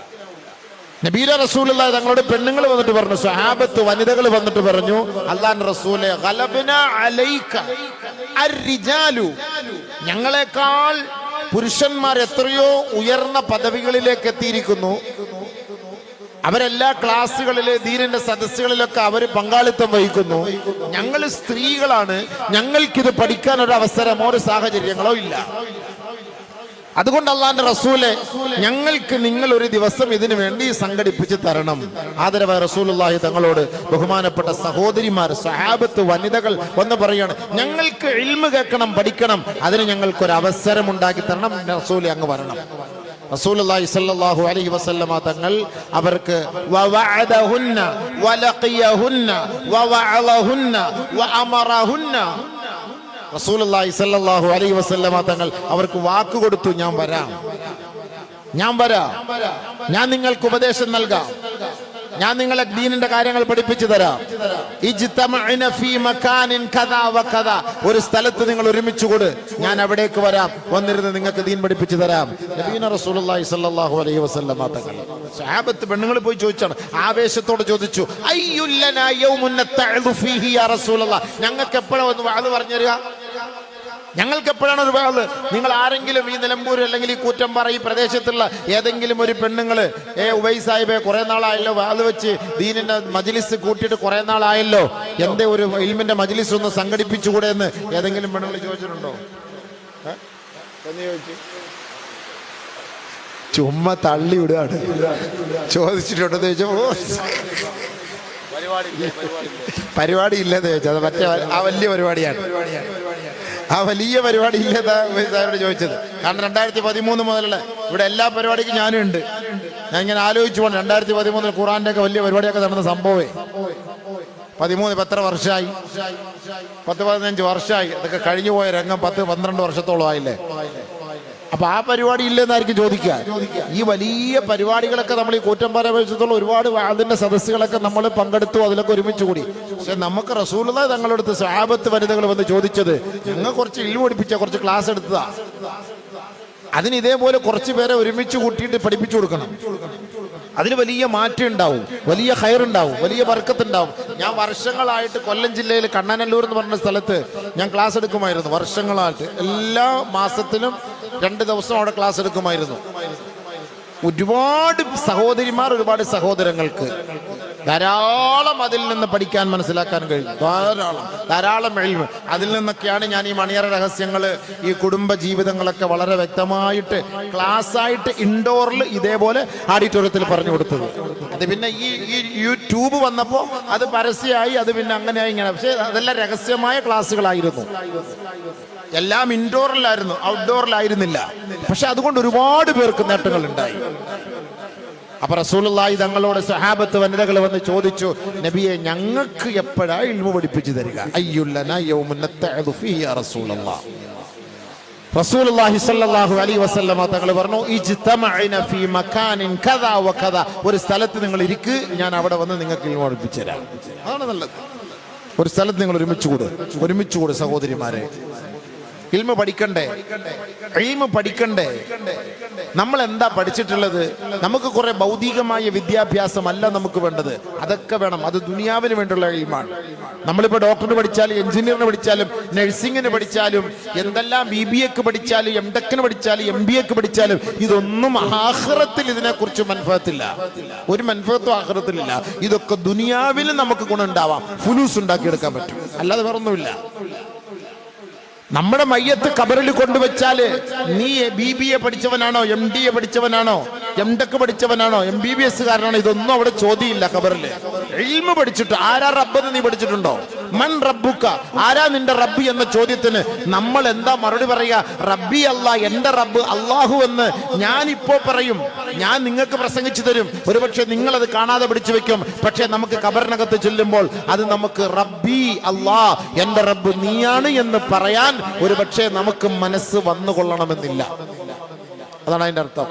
നബിയുടെ റസൂലുള്ളാഹി തങ്ങളോട് പെണ്ണുങ്ങൾ വന്നിട്ട് പറഞ്ഞു, സ്വഹാബത്ത് വനിതകൾ വന്നിട്ട് പറഞ്ഞു, അല്ലാഹുവിന്റെ റസൂലേ, ഗലബന അലൈക അർരിജാലു, ഞങ്ങളെക്കാൾ പുരുഷന്മാർ എത്രയോ ഉയർന്ന പദവികളിലേക്ക് എത്തിയിരിക്കുന്നു. അവരെല്ലാ ക്ലാസ്സുകളിലെ ദീനിന്റെ സദസ്സുകളിലൊക്കെ അവർ പങ്കാളിത്തം വഹിക്കുന്നു. ഞങ്ങൾ സ്ത്രീകളാണ്, ഞങ്ങൾക്കിത് പഠിക്കാൻ ഒരു അവസരമോ ഒരു സാഹചര്യങ്ങളോ ഇല്ല. അതുകൊണ്ട് അല്ലാഹുവിന്റെ റസൂലെ, ഞങ്ങൾക്ക് നിങ്ങൾ ഒരു ദിവസം ഇതിനു വേണ്ടി സംഘടിപ്പിച്ച് തരണം. ആദരവായ റസൂലുള്ളാഹി തങ്ങളോട് ബഹുമാനപ്പെട്ട സഹോദരിമാർ, സഹാബത്ത്, വനിതകൾ വന്ന് പറയാണ്, ഞങ്ങൾക്ക് ഇൽമു കേൾക്കണം, പഠിക്കണം, അതിന് ഞങ്ങൾക്കൊരു അവസരം ഉണ്ടാക്കി തരണം. റസൂലെ അങ്ങ് വരണം. റസൂലുള്ളാഹി സ്വല്ലല്ലാഹു അലൈഹി വസല്ലമ തങ്ങൾ അവർക്ക് വവഅദഹുന്ന വലഖിയഹുന്ന വവഅലഹുന്ന വഅമറഹുന്ന, റസൂലുള്ളാഹി സ്വല്ലല്ലാഹു അലൈഹി വസല്ലമ തങ്ങൾ അവർക്ക് വാക്ക് കൊടുത്തു, ഞാൻ വരാം, ഞാൻ നിങ്ങൾക്ക് ഉപദേശം നൽകാം, ഞാൻ നിങ്ങളെ ദീനിന്റെ കാര്യങ്ങൾ പഠിപ്പിച്ചു തരാം. ഇജ്തമഅന ഫീ മകാനിൻ കദാ വകദാ, ഒരു സ്ഥലത്ത് നിങ്ങൾ ഒരുമിച്ച് കൂട്, ഞാൻ അവിടേക്ക് വരാം, വന്നിരുന്ന് നിങ്ങൾക്ക് ദീൻ പഠിപ്പിച്ചു തരാം. നബിയുനാ റസൂലുള്ളാഹി സ്വല്ലല്ലാഹു അലൈഹി വസല്ലമ തങ്ങൾ സ്വഹാബത്ത് പെണ്ണുങ്ങൾ പോയി ചോദിച്ചാണ്, ആവേശത്തോടെ ചോദിച്ചു, അയ്യുല്ലനാ യൗമുൻ നതഅദു ഫീഹി യാ റസൂലല്ലാഹ്, ഞങ്ങൾക്ക് എപ്പോഴാണ് ഒന്ന് വഅദ് പറഞ്ഞു തരിക, ഞങ്ങൾക്ക് എപ്പോഴാണ് ഒരു വഅദ്? നിങ്ങൾ ആരെങ്കിലും ഈ നിലമ്പൂർ അല്ലെങ്കിൽ ഈ കൂറ്റമ്പാറ ഈ പ്രദേശത്തുള്ള ഏതെങ്കിലും ഒരു പെണ്ണുങ്ങള് ഉവൈസ് സാഹിബെ കുറെ നാളായല്ലോ വഅദ് വെച്ച് ദീനിന്റെ മജ്ലിസ് കൂട്ടിയിട്ട് കുറെ നാളായല്ലോ, എന്തേ ഒരു ഇൽമിന്റെ മജ്ലിസ് ഒന്ന് സംഘടിപ്പിച്ചുകൂടെ എന്ന് ഏതെങ്കിലും പെണ്ണുങ്ങൾ ചോദിച്ചിട്ടുണ്ടോ? ചുമ്മാ തള്ളി വിടുകയാണ്. ചോദിച്ചിട്ടുണ്ടെന്ന് ചോദിച്ചോ പരിപാടി ഇല്ലെന്ന് ചോദിച്ചത്, അത് മറ്റേ ആ വലിയ പരിപാടിയാണ്. ആ വലിയ പരിപാടി ഇല്ലെന്നാണ് ചോദിച്ചത്. കാരണം 2013 മുതലുള്ള ഇവിടെ എല്ലാ പരിപാടിക്കും ഞാനും ഉണ്ട്. ഞാൻ ഇങ്ങനെ ആലോചിച്ചു പോകണം, 2013 ഖുർആന്റെ ഒക്കെ വലിയ പരിപാടിയൊക്കെ നടന്ന സംഭവമേ. 13 ഇപ്പം എത്ര വർഷമായി? 10-15 വർഷമായി. അതൊക്കെ കഴിഞ്ഞു പോയ രംഗം 10-12 വർഷത്തോളം ആയില്ലേ. അപ്പൊ ആ പരിപാടി ഇല്ലെന്നായിരിക്കും ചോദിക്കുക. ഈ വലിയ പരിപാടികളൊക്കെ നമ്മൾ ഈ കൂറ്റമ്പാറ പ്രദേശത്തുള്ള ഒരുപാട് അതിന്റെ സദസ്സുകളൊക്കെ നമ്മൾ പങ്കെടുത്തു, അതിലൊക്കെ ഒരുമിച്ച് കൂടി. പക്ഷെ നമുക്ക് റസൂലുള്ളാഹി തങ്ങളെടുത്ത് സ്വഹാബത്ത് വനിതകൾ വന്ന് ചോദിച്ചത്, ഞങ്ങൾ കുറച്ച് ഇൽമു പഠിപ്പിച്ച കുറച്ച് ക്ലാസ് എടുത്തതാ, അതിന് ഇതേപോലെ കുറച്ച് പേരെ ഒരുമിച്ച് കൂട്ടിയിട്ട് പഠിപ്പിച്ചു കൊടുക്കണം. അതിന് വലിയ മാറ്റം ഉണ്ടാവും, വലിയ ഖൈർ ഉണ്ടാവും, വലിയ ബർക്കത്ത് ഉണ്ടാവും. ഞാൻ വർഷങ്ങളായിട്ട് കൊല്ലം ജില്ലയിൽ കണ്ണനല്ലൂർ എന്ന് പറഞ്ഞ സ്ഥലത്ത് ഞാൻ ക്ലാസ് എടുക്കുമായിരുന്നു. വർഷങ്ങളായിട്ട് എല്ലാ മാസത്തിലും 2 ദിവസം അവിടെ ക്ലാസ് എടുക്കുമായിരുന്നു. ഒരുപാട് സഹോദരിമാർ, ഒരുപാട് സഹോദരങ്ങൾക്ക് ധാരാളം അതിൽ നിന്ന് പഠിക്കാൻ മനസ്സിലാക്കാൻ കഴിയും. ധാരാളം ഇൽമ് അതിൽ നിന്നൊക്കെയാണ് ഞാൻ ഈ മണിയറ രഹസ്യങ്ങൾ, ഈ കുടുംബ ജീവിതങ്ങളൊക്കെ വളരെ വ്യക്തമായിട്ട് ക്ലാസ്സായിട്ട് ഇൻഡോറിൽ ഇതേപോലെ ഓഡിറ്റോറിയത്തിൽ പറഞ്ഞു കൊടുത്തത്. അത് പിന്നെ ഈ യൂട്യൂബ് വന്നപ്പോൾ അത് പരസ്യമായി, അത് പിന്നെ അങ്ങനെയായി ഇങ്ങനെ. പക്ഷെ അതെല്ലാം രഹസ്യമായ ക്ലാസ്സുകളായിരുന്നു. എല്ലാം ഇൻഡോറിലായിരുന്നു, ഔട്ട്ഡോറിലായിരുന്നില്ല. പക്ഷെ അതുകൊണ്ട് ഒരുപാട് പേർക്ക് നേട്ടങ്ങൾ ഉണ്ടായി. അപ്പൊ റസൂലുള്ളാഹി തങ്ങളോട് സ്വഹാബത്ത് വനിതകൾ വന്ന് ചോദിച്ചു, നബിയെ ഞങ്ങൾക്ക് എപ്പോഴാ ഇൽമു പഠിപ്പിച്ചു തരിക? അയ്യുല്ലനാ യൗമുൻ നതഅദു ഫീഹി യാ റസൂലല്ലാഹ്. റസൂലുള്ളാഹി സ്വല്ലല്ലാഹു അലൈഹി വസല്ലമ തങ്ങൾ പറഞ്ഞു, ഇജ്തമഅന ഫീ മകാനിൻ കദാ വകദാ, ഒരു സ്ഥലത്ത് നിങ്ങൾ ഇരിക്ക്, ഞാൻ അവിടെ വന്ന് നിങ്ങൾക്ക് ഇൽമു പഠിപ്പിച്ചു തരാം. അതാണ് നല്ലത്. ഒരു സ്ഥലത്ത് നിങ്ങൾ ഒരുമിച്ച് കൂട് സഹോദരിമാരെ. ഇൽമു പഠിക്കണ്ടേ? ഇൽമു പഠിക്കണ്ടേ? നമ്മൾ എന്താ പഠിച്ചിട്ടുള്ളത്? നമുക്ക് കുറെ ഭൗതികമായ വിദ്യാഭ്യാസമല്ല നമുക്ക് വേണ്ടത്, അതൊക്കെ വേണം. അത് ദുനിയാവിന് വേണ്ടിയുള്ള ഇൽമാണ്. നമ്മളിപ്പോ ഡോക്ടറിന് പഠിച്ചാലും എഞ്ചിനീയറിന് പഠിച്ചാലും നഴ്സിംഗിന് പഠിച്ചാലും എന്തെല്ലാം BBA പഠിച്ചാലും MTech പഠിച്ചാലും MBA പഠിച്ചാലും ഇതൊന്നും ആഖിറത്തിൽ ഇതിനെക്കുറിച്ച് മൻഫഅത്തില്ല. ഒരു മൻഫഅത്തും ആഖിറത്തിലില്ല. ഇതൊക്കെ ദുനിയാവിൽ നമുക്ക് ഗുണമുണ്ടാവാം, ഫുലൂസ് ഉണ്ടാക്കിയെടുക്കാൻ പറ്റും, അല്ലാതെ വേറൊന്നുമില്ല. നമ്മുടെ മയ്യത്ത് ഖബറിൽ കൊണ്ടുവച്ചാല് നീ BBA പഠിച്ചവനാണോ, MDA പഠിച്ചവനാണോ, MTech പഠിച്ചവനാണോ, MBBS കാരനാണോ, ഇതൊന്നും അവിടെ ചോദ്യമില്ല. ഖബറില് ഇൽമു പഠിച്ചിട്ട് ആരാ റബ്ബെന്ന് നീ പഠിച്ചിട്ടുണ്ടോ? മൻ റബ്ബുക, ആരാ നിന്റെ റബ്ബ് എന്ന ചോദ്യത്തിന് നമ്മൾ എന്താ മറുപടി പറയുക? റബ്ബി അല്ലാ, എന്റെ റബ്ബ് അല്ലാഹു എന്ന് ഞാനിപ്പോ പറയും. ഞാൻ നിങ്ങൾക്ക് പ്രസംഗിച്ചു തരും, ഒരുപക്ഷെ നിങ്ങളത് കാണാതെ പിടിച്ചു വെക്കും. പക്ഷെ നമുക്ക് ഖബറിനകത്ത് ചെല്ലുമ്പോൾ അത് നമുക്ക് റബ്ബി അല്ലാ, എന്റെ റബ്ബ് നീയാണ് എന്ന് പറയാൻ ഒരു പക്ഷേ നമുക്ക് മനസ്സ് വന്നുകൊള്ളണമെന്നില്ല. അതാണ് അതിന്റെ അർത്ഥം.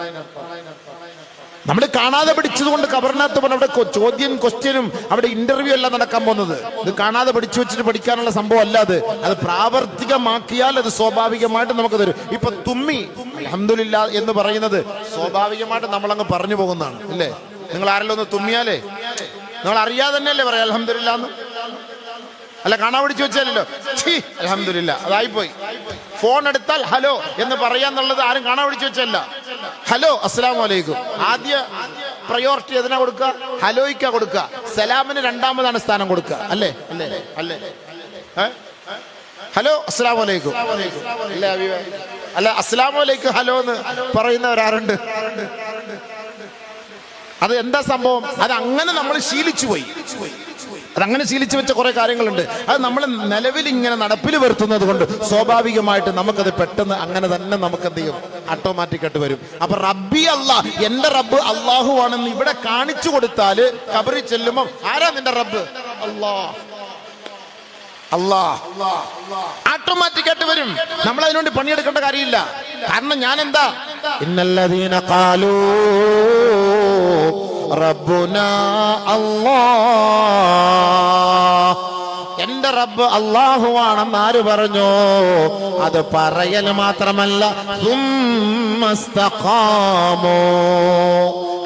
നമ്മൾ കാണാതെ പിടിച്ചതുകൊണ്ട് ഖബറിനകത്ത് അവിടെ ചോദ്യം ക്വസ്റ്റ്യനും അവിടെ ഇന്റർവ്യൂ അല്ല നടക്കാൻ പോകുന്നത്. ഇത് കാണാതെ പിടിച്ചു വെച്ചിട്ട് പഠിക്കാനുള്ള സംഭവം അല്ല. അത് പ്രാവർത്തികമാക്കിയാൽ അത് സ്വാഭാവികമായിട്ട് നമുക്ക് തരും. ഇപ്പൊ തുമ്മി അൽഹംദുലില്ലാ എന്ന് പറയുന്നത് സ്വാഭാവികമായിട്ട് നമ്മളങ്ങ് പറഞ്ഞു പോകുന്നതാണ്, അല്ലേ? നിങ്ങൾ ആരെല്ലാം ഒന്ന് തുമ്മിയാലേ നിങ്ങൾ അറിയാതെ തന്നെയല്ലേ പറയാം അൽഹംദുലില്ലാ എന്ന്? അല്ല, കാണാൻ പിടിച്ചു വെച്ചാലല്ലോ അൽഹംദുലില്ലാ, അതായിപ്പോയി. ഫോൺ എടുത്താൽ ഹലോ എന്ന് പറയാന്നുള്ളത് ആരും കാണാൻ പിടിച്ചു വെച്ചല്ല. ഹലോ അസ്സലാമു അലൈക്കും ആദ്യ പ്രയോറിറ്റി എതിനാ കൊടുക്കുക? ഹലോയ്ക്കാ കൊടുക്കുക. സലാമിന് രണ്ടാമതാണ് സ്ഥാനം കൊടുക്കുക, അല്ലേ? ഹലോ അസ്സലാമു അലൈക്കും അല്ല, അസ്സലാമു അലൈക്കും ഹലോ എന്ന് പറയുന്നവരാരുണ്ട്? അത് എന്താ സംഭവം? അത് അങ്ങനെ നമ്മൾ ശീലിച്ചു പോയി. അതങ്ങനെ ശീലിച്ചു വെച്ച കുറെ കാര്യങ്ങളുണ്ട്. അത് നമ്മൾ നിലവിൽ ഇങ്ങനെ നടപ്പിൽ വരുത്തുന്നത് കൊണ്ട് സ്വാഭാവികമായിട്ട് നമുക്കത് പെട്ടെന്ന് അങ്ങനെ തന്നെ നമുക്ക് എന്ത് ചെയ്യും? ഓട്ടോമാറ്റിക് ആയിട്ട് വരും. അപ്പൊ റബ്ബി അല്ലാ, എന്റെ റബ്ബ് അല്ലാഹു ആണെന്ന് ഇവിടെ കാണിച്ചു കൊടുത്താല് ഖബറിൽ ചെല്ലുമ്പോൾ ആരാ നിന്റെ റബ്ബ്? അല്ലാ. അല്ലാഹ് ഓട്ടോമാറ്റിക്കായിട്ട് വരും. നമ്മൾ അതിനുവേണ്ടി പണിയെടുക്കേണ്ട കാര്യമില്ല. കാരണം ഞാൻ എന്താ, ഇന്നല്ലദീന ഖാലൂ റബ്ബുനാ അല്ലാഹ്, എന്റെ റബ്ബ് അല്ലാഹുവാണെന്ന് ആര് പറഞ്ഞു? അത് പറയൽ മാത്രമല്ല, സുമ്മസ്തഖാമൂ,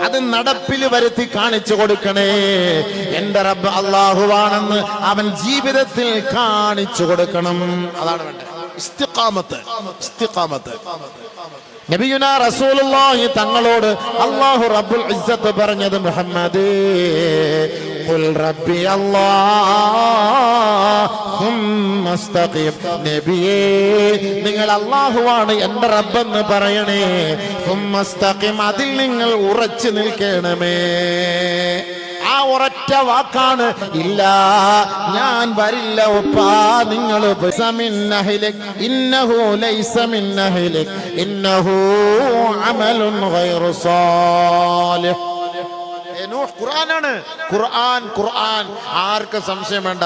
അത് നടപ്പിൽ വരുത്തി കാണിച്ചു കൊടുക്കണേ. എന്റെ റബ്ബ് അല്ലാഹുവാണെന്ന് അവൻ ജീവിതത്തിൽ കാണിച്ചു കൊടുക്കണം. അതാണ് വേണ്ടത്, ഇസ്തിഖാമത്ത്. ഇസ്തിഖാമത്ത്. നബിയുനാ റസൂലുള്ളാഹി തങ്ങളോട് അല്ലാഹു റബ്ബുൽ ഇസ്സത്ത് പറഞ്ഞത്, മുഹമ്മദേ ഖുൽ റബ്ബി അല്ലാഹ് സുമ്മ ഇസ്തഖീം, നബിയേ നിങ്ങൾ അല്ലാഹുവാണ് എന്റെ റബ്ബെന്ന് പറയണേ. സുമ്മ ഇസ്തഖീം, അതിൽ നിങ്ങൾ ഉറച്ചു നിൽക്കണമേ. ആ ഒരൊറ്റ വാക്കാണ്, ഇല്ല ഞാൻ വരില്ല ഉപ്പാ, നിങ്ങൾ ഇന്നഹു ലൈസ മിൻ അഹ്ലിക് ഇന്നഹു അമലുൻ ഗൈറു സാലിഹ്. ഖുർആനാണ്. ഖുർആൻ ആർക്ക് സംശയം വേണ്ട.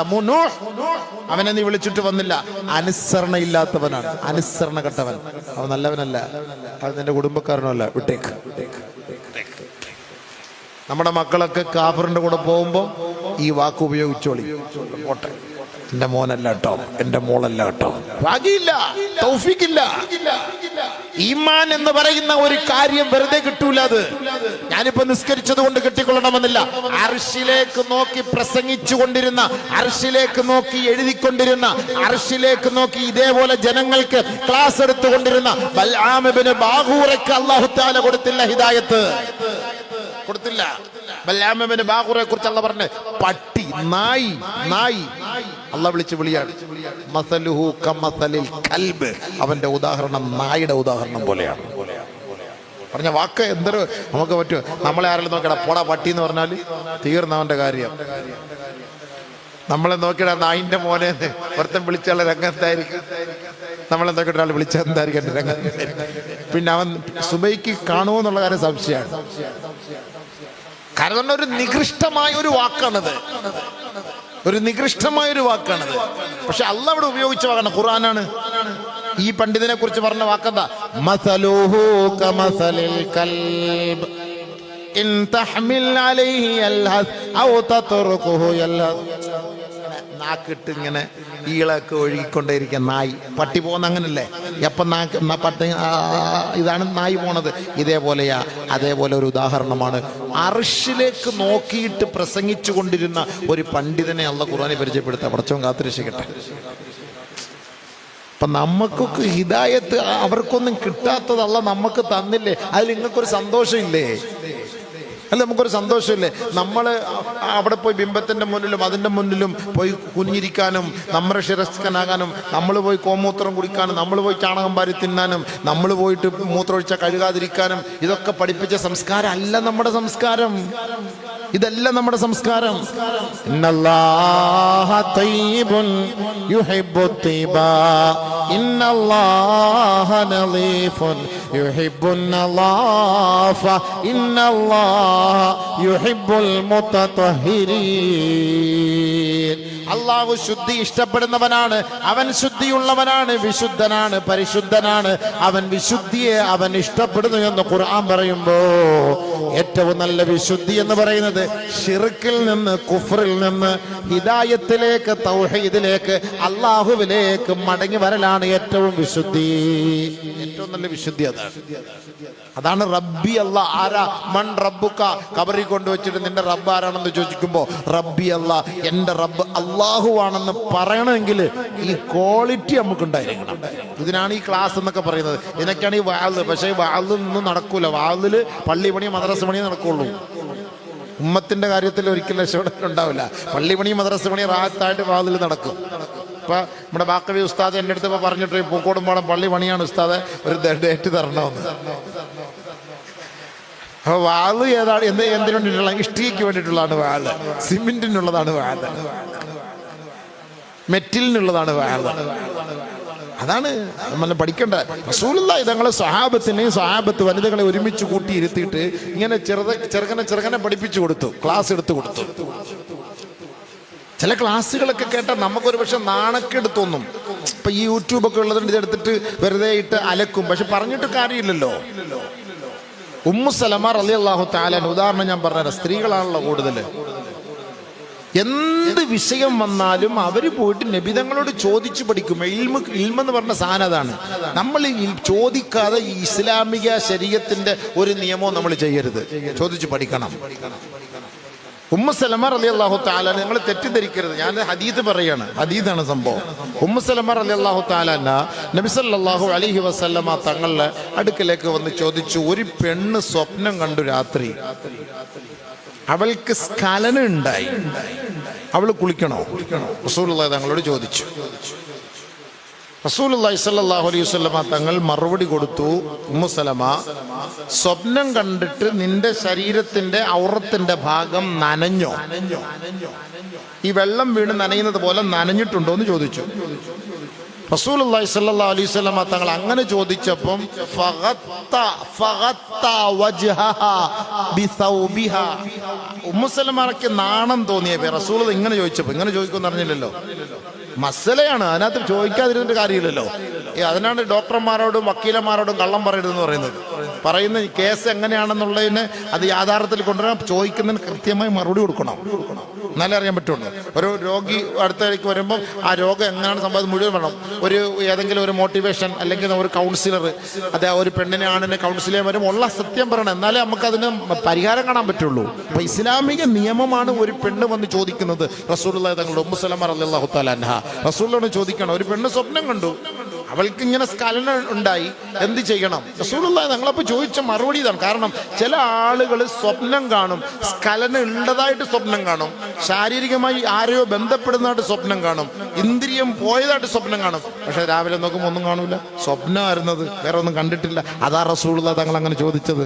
അവനെ നീ വിളിച്ചിട്ട് വന്നില്ല, അനുസരണ ഇല്ലാത്തവനാണ്, അനുസരണ കെട്ടവൻ. അവൻ നല്ലവനല്ല, അത് നിന്റെ കുടുംബക്കാരനല്ല. വിട്ടേക്ക്. നമ്മുടെ മക്കളൊക്കെ കാഫറിന്റെ കൂടെ പോകുമ്പോൾ ഈ വാക്ക് ഉപയോഗിച്ചോളി, പോട്ടെ, എന്റെ മോനല്ല കേട്ടോ, എന്റെ മോളല്ല കേട്ടോ. ഭാഗ്യമില്ല, തൗഫീഖില്ല. ഈമാൻ എന്ന് പറയുന്ന ഒരു കാര്യം വെറുതെ കിട്ടൂല. അത് ഞാനിപ്പോ നിസ്കരിച്ചത് കൊണ്ട് കിട്ടിക്കൊള്ളണമെന്നില്ല. അർശിലേക്ക് നോക്കി പ്രസംഗിച്ചു കൊണ്ടിരുന്ന, അർശിലേക്ക് നോക്കി എഴുതിക്കൊണ്ടിരുന്ന, അർശിലേക്ക് നോക്കി ഇതേപോലെ ജനങ്ങൾക്ക് ക്ലാസ് എടുത്തുകൊണ്ടിരുന്ന ബൽആം ഇബ്നു ബാഖൂറയ്ക്ക് അല്ലാഹു തആല കൊടുത്തില്ല ഹിദായത്ത്, കൊടുത്തില്ല. ബൽആം ഇബ്നു ബാഖൂറെ കുറിച്ച് അല്ലാഹു പറഞ്ഞു, പട്ടി, നായി, നായി. അല്ലാഹു വിളിച്ച് വിളിയാണ്, മസലുഹു കമസലിൽ കൽബ്, അവന്റെ ഉദാഹരണം നായുടെ ഉദാഹരണം പോലെയാണ്. പറഞ്ഞ വാക്ക് എന്തൊരു നമുക്ക് പറ്റും. നമ്മളെ ആരെങ്കിലും നോക്കിയാ പോടാ പട്ടി എന്ന് പറഞ്ഞാൽ തീർന്നവന്റെ കാര്യം. നമ്മളെ നോക്കിയാ നായിന്റെ മോനെ ഒരുത്തൻ വിളിച്ചുള്ള രംഗത്തായിരിക്കും. നമ്മളെ നോക്കിയിട്ട് ഒരാൾ വിളിച്ച എന്തായിരിക്കും എന്റെ രംഗത്തായിരിക്കും. പിന്നെ അവൻ സുബൈക്ക് കാണുമോ എന്നുള്ള കാര്യം സംശയമാണ്. കാരണം ഒരു നികൃഷ്ടമായ ഒരു വാക്കാണത്, ഒരു നികൃഷ്ടമായ ഒരു വാക്കാണത്. പക്ഷെ അല്ലാഹ് ഇവിടെ ഉപയോഗിച്ച വാക്കാണ്, ഖുർആനാണ്. ഈ പണ്ഡിതനെ കുറിച്ച് പറഞ്ഞ വാക്കെന്താ? മസലുഹു കമസലിൽ കൽബ് ഇൻ തഹ്മിൽ അലൈഹി യൽഹസ് ഔ തത്റുഖുഹു യൽഹസ്. നാക്കിട്ട് ഇങ്ങനെ ഈളൊക്കെ ഒഴുകിക്കൊണ്ടേയിരിക്കുക നായി. പട്ടി പോകുന്ന അങ്ങനല്ലേ, എപ്പം പട്ടി ഇതാണ് നായി പോണത്. ഇതേപോലെയാ. അതേപോലെ ഒരു ഉദാഹരണമാണ്. അർശിലേക്ക് നോക്കിയിട്ട് പ്രസംഗിച്ചു കൊണ്ടിരുന്ന ഒരു പണ്ഡിതനെ അല്ലാഹു ഖുർആനിൽ പരിചയപ്പെടുത്താം. പടച്ചവൻ കാത്തുരക്ഷിക്കട്ടെ. അപ്പൊ നമുക്കൊക്കെ ഹിദായത്ത് അവർക്കൊന്നും കിട്ടാത്തത് അല്ലാഹു നമുക്ക് തന്നില്ലേ? അതിൽ നിങ്ങൾക്കൊരു സന്തോഷമില്ലേ? അല്ല, നമുക്കൊരു സന്തോഷമില്ലേ? നമ്മൾ അവിടെ പോയി ബിംബത്തിൻ്റെ മുന്നിലും അതിൻ്റെ മുന്നിലും പോയി കുനിഞ്ഞിരിക്കാനും, നമ്മുടെ ശിരസ്കനാകാനും, നമ്മൾ പോയി കോമൂത്രം കുടിക്കാനും, നമ്മൾ പോയി ചാണകം വാരി തിന്നാനും, നമ്മൾ പോയിട്ട് മൂത്രമൊഴിച്ച കഴുകാതിരിക്കാനും, ഇതൊക്കെ പഠിപ്പിച്ച സംസ്കാരം അല്ല നമ്മുടെ സംസ്കാരം. ഇതല്ല നമ്മുടെ സംസ്കാരം. ഇന്നല്ലാഹ തയ്യിബുൻ യുഹിബ്ബുത് തയ്യിബാ ഇന്നല്ലാഹ നളീഫുൻ യുഹിബ്ബുൻ നളാഫ ഇന്നല്ലാഹ യുഹിബ്ബുൽ മുതതഹിരീൻ. അല്ലാഹു ശുദ്ധി ഇഷ്ടപ്പെടുന്നവനാണ്, അവൻ ശുദ്ധിയുള്ളവനാണ്, വിശുദ്ധനാണ്, പരിശുദ്ധനാണ്. അവൻ വിശുദ്ധിയെ അവൻ ഇഷ്ടപ്പെടുന്നു എന്ന് ഖുർആൻ പറയുമ്പോ ഏറ്റവും നല്ല വിശുദ്ധി എന്ന് പറയുന്നത് ശിർക്കിൽ നിന്ന്, കുഫ്റിൽ നിന്ന് ഹിദായത്തിലേക്ക്, തൗഹീദിലേക്ക്, അല്ലാഹുവിലേക്ക് മടങ്ങി വരലാണ് ഏറ്റവും വിശുദ്ധി. ഏറ്റവും നല്ല വിശുദ്ധി അതാണ് റബ്ബി അല്ലാഹ്. ആരാ? മൻ റബ്ബുക. ഖബറിൽ കൊണ്ടുവച്ചിട്ട് നിന്റെ റബ്ബ് ആരാണെന്ന് ചോദിക്കുമ്പോ റബ്ബി അല്ലാഹ്, എന്റെ റബ്ബ് അല്ലാഹു ആണെന്ന് പറയണമെങ്കിൽ ഈ ക്വാളിറ്റി നമുക്ക് ഉണ്ടായിരിക്കണം. ഇതിനാണ് ഈ ക്ലാസ് എന്നൊക്കെ പറയുന്നത്. ഇതിനൊക്കെയാണ് ഈ വാള്. പക്ഷേ വാളിലൊന്നും നടക്കൂല. വാളില് പള്ളി പണി, മദ്രസ പണിയെ നടക്കുള്ളൂ. ഉമ്മത്തിന്റെ കാര്യത്തിൽ ഒരിക്കലും രക്ഷപ്പെടാൻ ഉണ്ടാവില്ല. പള്ളി പണി, മദ്രസ പണി റാഹത്തായിട്ട് വാതിൽ നടക്കും. ഇപ്പൊ നമ്മുടെ ബാക്കവി ഉസ്താദ് എൻ്റെ അടുത്ത് ഇപ്പൊ പറഞ്ഞിട്ട് പൂക്കോടുമ്പോളം പള്ളി പണിയാണ് ഉസ്താദ്, ഒരു ഡേറ്റ് തരണമെന്ന്. അപ്പൊ വാള് ഏതാണ്? എന്തിനു വേണ്ടിയിട്ടുള്ള? ഇഷ്ടികയ്ക്ക് വേണ്ടിയിട്ടുള്ളതാണ് വാള്, സിമെന്റിനുള്ളതാണ് വാള്, മെറ്റിലിനുള്ളതാണ് വാള്. അതാണ് നമ്മൾ പഠിക്കേണ്ടത്. റസൂലുള്ളാഹി തങ്ങളെ സ്വഹാബത്തിനെയും സ്വഹാബത്ത് വനിതകളെ ഒരുമിച്ച് കൂട്ടി ഇരുത്തിയിട്ട് ഇങ്ങനെ ചെറുക്കനെ പഠിപ്പിച്ചു കൊടുത്തു, ക്ലാസ് എടുത്തു കൊടുത്തു. ചില ക്ലാസ്സുകളൊക്കെ കേട്ടാൽ നമുക്കൊരു പക്ഷെ നാണക്കേട് തോന്നും. ഇപ്പൊ ഈ യൂട്യൂബൊക്കെ ഉള്ളതുകൊണ്ട് ഇതെടുത്തിട്ട് വെറുതെ ഇട്ട് അലക്കും, പക്ഷെ പറഞ്ഞിട്ട് കാര്യമില്ലല്ലോ. ഉമ്മു സലമ റളിയല്ലാഹു തആല, ഉദാഹരണം ഞാൻ പറഞ്ഞുതരാം. സ്ത്രീകളാണല്ലോ കൂടുതൽ. എന്ത് വിഷയം വന്നാലും അവര് പോയിട്ട് നബിതങ്ങളോട് ചോദിച്ചു പഠിക്കും. ഇൽമെന്ന് പറഞ്ഞ സാധനം അതാണ്. നമ്മൾ ചോദിക്കാതെ ഈ ഇസ്ലാമിക ശരീഅത്തിന്റെ ഒരു നിയമവും നമ്മൾ ചെയ്യരുത്, ചോദിച്ചു പഠിക്കണം. ഉമ്മു സലമ റളിയല്ലാഹു തആല, നിങ്ങൾ തെറ്റിദ്ധരിക്കരുത്, ഞാൻ ഹദീസ് പറയാണ്, ഹദീസാണ് സംഭവം. ഉമ്മു സലമ റളിയല്ലാഹു തആല നബി സല്ലല്ലാഹു അലൈഹി വസല്ലമ തങ്ങളുടെ അടുക്കലേക്ക് വന്ന് ചോദിച്ചു, ഒരു പെണ്ണ് സ്വപ്നം കണ്ടു രാത്രി, അവൾക്ക് സ്ഖലനം ഉണ്ടായി, അവൾ കുളിക്കണോ? റസൂലുള്ളാഹി തങ്ങളോട് ചോദിച്ചു. റസൂലുള്ളാഹി സ്വല്ലല്ലാഹു അലൈഹി വസല്ലമ തങ്ങൾ മറുപടി കൊടുത്തു, ഉമ്മു സലമ, സ്വപ്നം കണ്ടിട്ട് നിന്റെ ശരീരത്തിന്റെ ഔറത്തിന്റെ ഭാഗം നനഞ്ഞോ? ഈ വെള്ളം വീണ് നനയുന്നത് പോലെ നനഞ്ഞിട്ടുണ്ടോ എന്ന് ചോദിച്ചു. റസൂലുള്ളാഹി സ്വല്ലല്ലാഹു അലൈഹി വസല്ലമ തങ്ങൾ അങ്ങനെ ചോദിച്ചപ്പം ഉമ്മു സലമയ്ക്ക് നാണം തോന്നിയപ്പോ റസൂൽ ഇങ്ങനെ ചോദിച്ചപ്പോ, ഇങ്ങനെ ചോദിക്കുമെന്ന് അറിഞ്ഞില്ലല്ലോ, മസലയാണ്, അതിനകത്ത് ചോദിക്കാതിരുന്നിട്ട് കാര്യമില്ലല്ലോ. അതിനാണ് ഡോക്ടർമാരോടും വക്കീലന്മാരോടും കള്ളം പറയരുതെന്ന് പറയുന്ന കേസ് എങ്ങനെയാണെന്നുള്ളതിന് അത് യാഥാർത്ഥ്യത്തിൽ കൊണ്ടുവരാൻ ചോദിക്കുന്നതിന് കൃത്യമായി മറുപടി കൊടുക്കണം, എന്നാലേ അറിയാൻ പറ്റുള്ളൂ. ഒരു രോഗി അടുത്തേക്ക് വരുമ്പോൾ ആ രോഗം എങ്ങനെയാണ് സംഭവം മുഴുവൻ വേണം. ഏതെങ്കിലും ഒരു മോട്ടിവേഷൻ അല്ലെങ്കിൽ ഒരു കൗൺസിലർ, അതെ, ഒരു പെണ്ണിനെ ആണിനെ കൗൺസിൽ ചെയ്യാൻ വരുമ്പോൾ ഉള്ള സത്യം പറയണം, എന്നാലേ നമുക്കതിന് പരിഹാരം കാണാൻ പറ്റുള്ളൂ. അപ്പൊ ഇസ്ലാമിക നിയമമാണ് ഒരു പെണ്ണ് വന്ന് ചോദിക്കുന്നത്. റസൂലുള്ളാഹി തങ്ങളുടെ ഉമ്മു സലമ റളിയല്ലാഹു തആല അൻഹ റസൂലിനോട് ചോദിക്കണം, ഒരു പെണ്ണ് സ്വപ്നം കണ്ടു, അവൾക്ക് ഇങ്ങനെ സ്ഖലനം ഉണ്ടായി, എന്ത് ചെയ്യണം? റസൂലുള്ളാഹി തങ്ങളപ്പോൾ ചോദിച്ച മറുപടി ഇതാണ്. കാരണം ചില ആളുകൾ സ്വപ്നം കാണും, സ്ഖലനം ഉള്ളതായിട്ട് സ്വപ്നം കാണും, ശാരീരികമായി ആരെയോ ബന്ധപ്പെടുന്നതായിട്ട് സ്വപ്നം കാണും, ഇന്ദ്രിയം പോയതായിട്ട് സ്വപ്നം കാണും, പക്ഷെ രാവിലെ നോക്കുമ്പോൾ ഒന്നും കാണൂല, സ്വപ്നമായിരുന്നത്, വേറെ ഒന്നും കണ്ടിട്ടില്ല. അതാ റസൂലുള്ളാഹി തങ്ങൾ അങ്ങനെ ചോദിച്ചത്.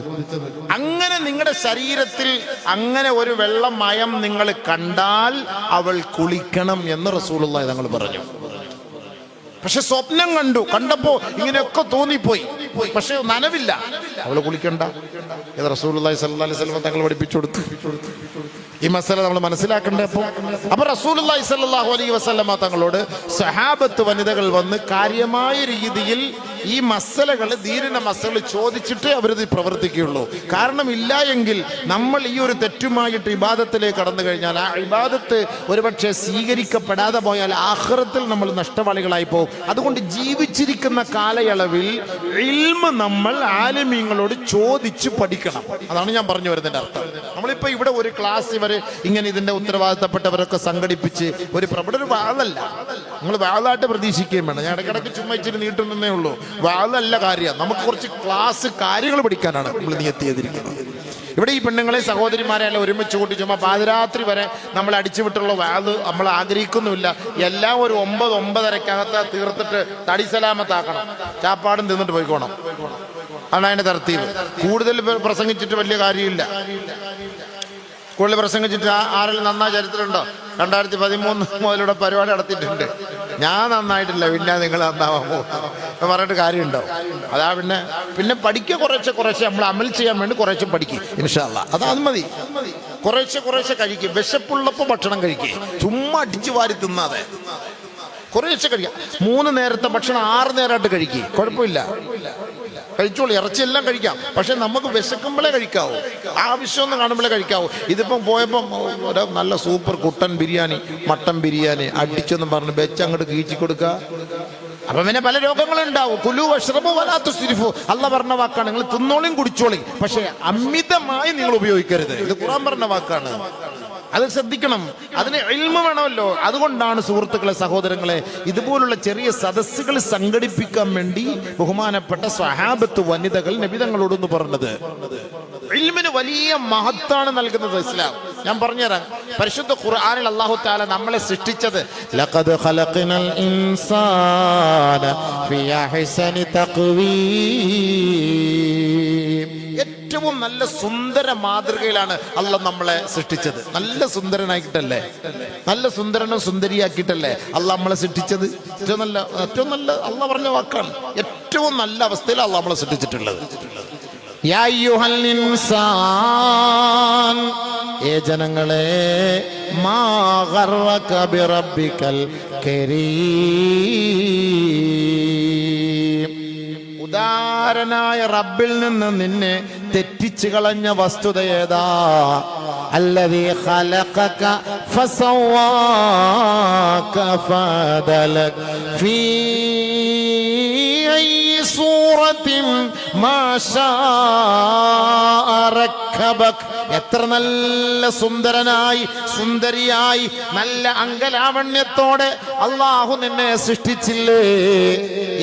അങ്ങനെ നിങ്ങളുടെ ശരീരത്തിൽ അങ്ങനെ ഒരു വെള്ളമയം നിങ്ങൾ കണ്ടാൽ അവൾ കുളിക്കണം എന്ന് റസൂലുള്ളാഹി തങ്ങൾ പറഞ്ഞു. പക്ഷെ സ്വപ്നം കണ്ടപ്പോ ഇങ്ങനെയൊക്കെ തോന്നിപ്പോയി, പക്ഷെ നനവില്ല, അവള് കുളിക്കണ്ട. ഇത് റസൂലുള്ളാഹി സ്വല്ലല്ലാഹു അലൈഹി വസല്ലം തങ്ങൾ പഠിപ്പിച്ചു കൊടുത്തു. ഈ മസല നമ്മൾ മനസ്സിലാക്കണ്ടേ? അപ്പൊ റസൂലുള്ളാഹി സ്വല്ലല്ലാഹു അലൈഹി വസല്ലമ തങ്ങളോട് സഹാബത്ത് വനിതകൾ വന്ന് കാര്യമായ രീതിയിൽ ഈ മസലകൾ, ദീനിന്റെ മസലകൾ ചോദിച്ചിട്ടേ അവരിത് പ്രവർത്തിക്കുകയുള്ളൂ. കാരണം ഇല്ല എങ്കിൽ നമ്മൾ ഈ ഒരു തെറ്റുമായിട്ട് ഇബാദത്തിലേക്ക് കടന്നു കഴിഞ്ഞാൽ ആ ഇബാദത്ത് ഒരുപക്ഷെ സ്വീകരിക്കപ്പെടാതെ പോയാൽ ആഖിറത്തിൽ നമ്മൾ നഷ്ടവാളികളായി പോകും. അതുകൊണ്ട് ജീവിച്ചിരിക്കുന്ന കാലയളവിൽ ഇൽമ് നമ്മൾ ആലിമീങ്ങളോട് ചോദിച്ചു പഠിക്കണം. അതാണ് ഞാൻ പറഞ്ഞു വരുന്നതിന്റെ അർത്ഥം. നമ്മളിപ്പോ ഇവിടെ ഒരു ക്ലാസ് ഇങ്ങനെ ഇതിന്റെ ഉത്തരവാദിത്തപ്പെട്ടവരൊക്കെ സംഘടിപ്പിച്ച് ഒരു ഒരു വാളല്ല, നിങ്ങൾ വാളായിട്ട് പ്രതീക്ഷിക്കുകയും വേണം. ഞാൻ ഇടയ്ക്കിടയ്ക്ക് ചുമ്മാ ഇച്ചിരി നീട്ടുന്നേ ഉള്ളൂ. വാളല്ല കാര്യം, നമുക്ക് കുറച്ച് ക്ലാസ് കാര്യങ്ങൾ പഠിക്കാനാണ് നമ്മൾ നിയത്ത് ചെയ്തിരിക്കുന്നത്. ഇവിടെ ഈ പെണ്ണുങ്ങളെ സഹോദരിമാരെ എല്ലാം ഒരുമിച്ച് കൂട്ടി ചുമ്മാ പാതിരാത്രി വരെ നമ്മൾ അടിച്ചുവിട്ടുള്ള വാത് നമ്മൾ ആഗ്രഹിക്കുന്നുമില്ല. എല്ലാം ഒരു 9-9:30 തീർത്തിട്ട് തടി സലാമത്താക്കണം, ചാപ്പാടും തിന്നിട്ട് പോയിക്കോണം. അതാണ് അതിന്റെ തർത്തീവ്. കൂടുതൽ പ്രസംഗിച്ചിട്ട് വലിയ കാര്യമില്ല. കൂടുതൽ പ്രസംഗിച്ചിട്ട് ആരെങ്കിലും നന്നായ ചരിത്രമുണ്ടോ? 2013 മുതലൂടെ പരിപാടി നടത്തിയിട്ടുണ്ട്. ഞാൻ നന്നായിട്ടില്ല, പിന്നെ നിങ്ങൾ നന്നാവാൻ പോകും പറഞ്ഞിട്ട് കാര്യമുണ്ടോ? അതാ പിന്നെ പഠിക്കുക, കുറേശ്ശെ നമ്മൾ അമൽ ചെയ്യാൻ വേണ്ടി കുറേശ്ശെ പഠിക്കും ഇൻഷാ അല്ലാഹ്. അത് മതി. കുറേശ്ശെ കഴിക്കും. വിശപ്പുള്ളപ്പോൾ ഭക്ഷണം കഴിക്കുക, ചുമ്മാ അടിച്ചു വാരി തിന്നാതെ കുറേശ്ശെ കഴിക്കുക. 3 നേരത്തെ ഭക്ഷണം 6 നേരമായിട്ട് കഴിക്കുക, കുഴപ്പമില്ല, കഴിച്ചോളൂ. ഇറച്ചിയെല്ലാം കഴിക്കാം, പക്ഷെ നമുക്ക് വിശക്കുമ്പോഴേ കഴിക്കാവൂ, ആവശ്യമൊന്നും കാണുമ്പോഴേ കഴിക്കാവൂ. ഇതിപ്പം പോയപ്പം ഒരു നല്ല സൂപ്പർ കുട്ടൻ ബിരിയാണി, മട്ടൻ ബിരിയാണി അടിച്ചെന്നും പറഞ്ഞ് വെച്ച് അങ്ങോട്ട് കീച്ചി കൊടുക്കുക. അപ്പൊ പിന്നെ പല രോഗങ്ങളുണ്ടാവും. കുലു വഷ്റബു വലാ തുസ്രിഫു, അല്ലാഹ് പറഞ്ഞ വാക്കാണ്. നിങ്ങൾ തിന്നോളിയും കുടിച്ചോളിയും, പക്ഷെ അമിതമായി നിങ്ങൾ ഉപയോഗിക്കരുത്. ഇത് ഖുർആൻ പറഞ്ഞ വാക്കാണ്, അത് ശ്രദ്ധിക്കണം. അതിന് ഇൽമ് വേണമല്ലോ. അതുകൊണ്ടാണ് സുഹൃത്തുക്കളെ, സഹോദരങ്ങളെ, ഇതുപോലുള്ള ചെറിയ സദസ്സുകൾ സംഘടിപ്പിക്കാൻ വേണ്ടി ബഹുമാനപ്പെട്ട സ്വഹാബത്ത് വനിതകൾ നബി തങ്ങളോടൊന്ന് പറഞ്ഞത്. ഇൽമിന് വലിയ മഹത്താണ് നൽകുന്നത് ഇസ്ലാം. ഞാൻ പറഞ്ഞുതരാം. പരിശുദ്ധ ഖുർആനിൽ അല്ലാഹു തആല നമ്മളെ സൃഷ്ടിച്ചത് ലഖദ് ഖലഖനൽ ഇൻസാന ഫീ അഹ്സനി തഖ്വീം, ഏറ്റവും നല്ല സുന്ദര മാതൃകയിലാണ് അള്ളാഹ് നമ്മളെ സൃഷ്ടിച്ചത്. നല്ല സുന്ദരനാക്കിയിട്ടല്ലേ, നല്ല സുന്ദരനും സുന്ദരിയാക്കിയിട്ടല്ലേ അള്ളാഹ് നമ്മളെ സൃഷ്ടിച്ചത്. ഏറ്റവും നല്ല അള്ളാഹ് പറഞ്ഞ വാക്കാണ്. ഏറ്റവും നല്ല അവസ്ഥയിൽ അള്ളാഹ് നമ്മളെ സൃഷ്ടിച്ചിട്ടുള്ളത്. യാ അയ്യുഹൽ ഇൻസാൻ ഏ ജനങ്ങളെ, മാ ഗർറക ബിറബ്ബിക്കൽ കരീം, ഉദാരനായ റബ്ബിൽ നിന്ന് നിന്നെ തെറ്റിച്ചു കളഞ്ഞ വസ്തുത ഏതാ? അല്ലദീ ഖലഖക ഫസവ്വാക ഫഅദലക ഫീ അയ്യി സൂറത്തിൻ മാ ശാഅ റക്കബക. എത്ര നല്ല സുന്ദരനായി സുന്ദരിയായി നല്ല അംഗലാവണ്യത്തോടെ അള്ളാഹു നിന്നെ സൃഷ്ടിച്ചില്ലേ?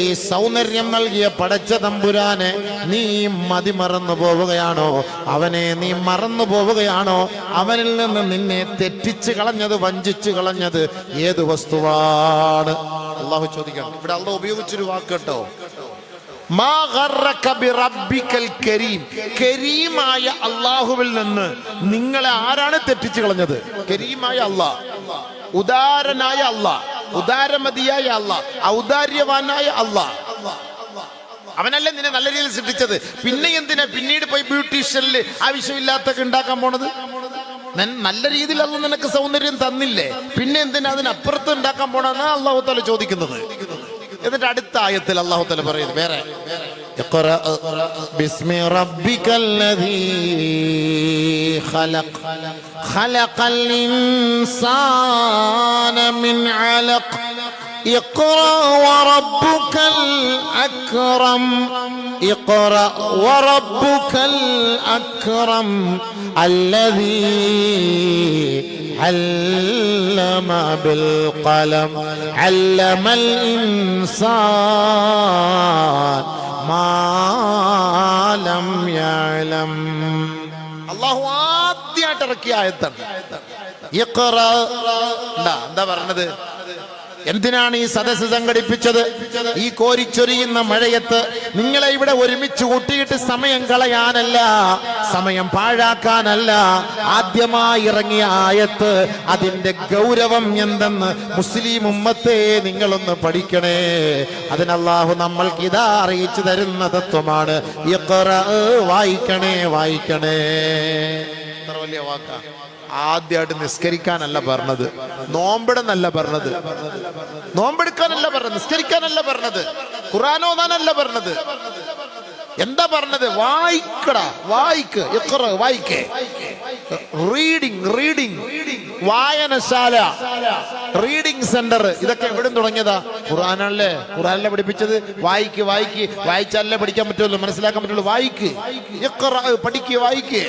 ഈ സൗന്ദര്യം നൽകിയ പടച്ച തമ്പുരാനെ നീ മതിമറന്നു പോവുകയാണോ? അവനെ നീ മറന്നു പോവുകയാണോ? അവനിൽ നിന്ന് നിന്നെ തെറ്റിച്ച് കളഞ്ഞത്, വഞ്ചിച്ചു കളഞ്ഞത് ഏത് വസ്തുവാണ്? അള്ളാഹു ചോദിക്കണം. ഇവിടെ അള്ളാഹു ഉപയോഗിച്ചൊരു വാക്ക് കേട്ടോ, മാ ഗർറക ബിറബ്ബിക്കൽ കരീം. കരീമായ അള്ളാഹുവിൽ നിന്ന് നിങ്ങളെ ആരാണ് തെറ്റിച്ചു കളഞ്ഞത്? കരീമായ അള്ളാഹ്, ഉദാരനായ അള്ളാഹ്, ഉദാരമതിയായ അള്ളാഹ്, ഔദാര്യവാനായ അള്ളാഹ്. അവനല്ലേ നിന്നെ നല്ല രീതിയിൽ സൃഷ്ടിച്ചത്. പിന്നെ എന്തിനാ പിന്നീട് പോയി ബ്യൂട്ടീഷ്യനിൽ ആവശ്യമില്ലാത്തൊക്കെ ഉണ്ടാക്കാൻ പോണത്? നല്ല രീതിയിൽ അല്ല നിനക്ക് സൗന്ദര്യം തന്നില്ലേ, പിന്നെ എന്തിനാ അതിനപ്പുറത്ത് ഉണ്ടാക്കാൻ പോണെന്നാ അള്ളാഹു തആല ചോദിക്കുന്നത്. എന്നിട്ട് അടുത്ത ആയത്തിൽ അല്ലാഹു തആല പറയുന്നു വേറെ, ഇഖ്റ ബിസ്മി റബ്ബിക്കല്ലദീ ഖലഖ ഖലഖൽ ഇൻസാന മിൻ അലഖ اقرأ وربك الأكرم اقرأ وربك الأكرم الذي علم بالقلم علم الإنسان ما لم يعلم. അല്ലാഹു ആദ്യമായിട്ട് ഇറക്കിയ ആയത്താണ് ഇഖ്റ. എന്താ പറഞ്ഞത്? എന്തിനാണ് ഈ സദസ്സ് സംഘടിപ്പിച്ചത്? ഈ കോരിച്ചൊരിയുന്ന മഴയത്ത് നിങ്ങളെ ഇവിടെ ഒരുമിച്ച് കൂട്ടിയിട്ട് സമയം കളയാനല്ല, സമയം പാഴാക്കാനല്ല. ആദ്യമായി ഇറങ്ങിയ ആയത്ത്, അതിന്റെ ഗൗരവം എന്തെന്ന് മുസ്ലിം ഉമ്മത്തെ നിങ്ങളൊന്ന് പഠിക്കണേ. അതിന് അല്ലാഹു നമ്മൾക്ക് ഇതാ അറിയിച്ചു തരുന്ന തത്വമാണ് ഇഖ്റ. വായിക്കണേ, വായിക്കണേ. എത്ര വലിയ വാക്കാ! ആദ്യമായിട്ട് നിസ്കരിക്കാനല്ല പറഞ്ഞത്, നോമ്പെടുന്നല്ല പറഞ്ഞത്, നോമ്പെടുക്കാനല്ല പറഞ്ഞത്, നിസ്കരിക്കാനല്ല പറഞ്ഞത്, ഖുർആൻ ഓതാനല്ല പറഞ്ഞത്. എന്താ പറഞ്ഞത്? വായിക്കടാ, വായിക്ക്, ഇഖ്റ, വായിക്കേ. റീഡിങ്, റീഡിങ്, വായനശാല, റീഡിംഗ് സെന്റർ, ഇതൊക്കെ എവിടെ തുടങ്ങിയതാ? ഖുർആനല്ലേ, ഖുർആനല്ലേ പഠിപ്പിച്ചത്. വായിക്ക്, വായിക്ക്, വായിച്ചാലല്ലേ പഠിക്കാൻ പറ്റുള്ളൂ, മനസ്സിലാക്കാൻ പറ്റുള്ളൂ. വായിക്ക്, ഇഖ്റ, പഠിക്ക്, വായിക്ക്.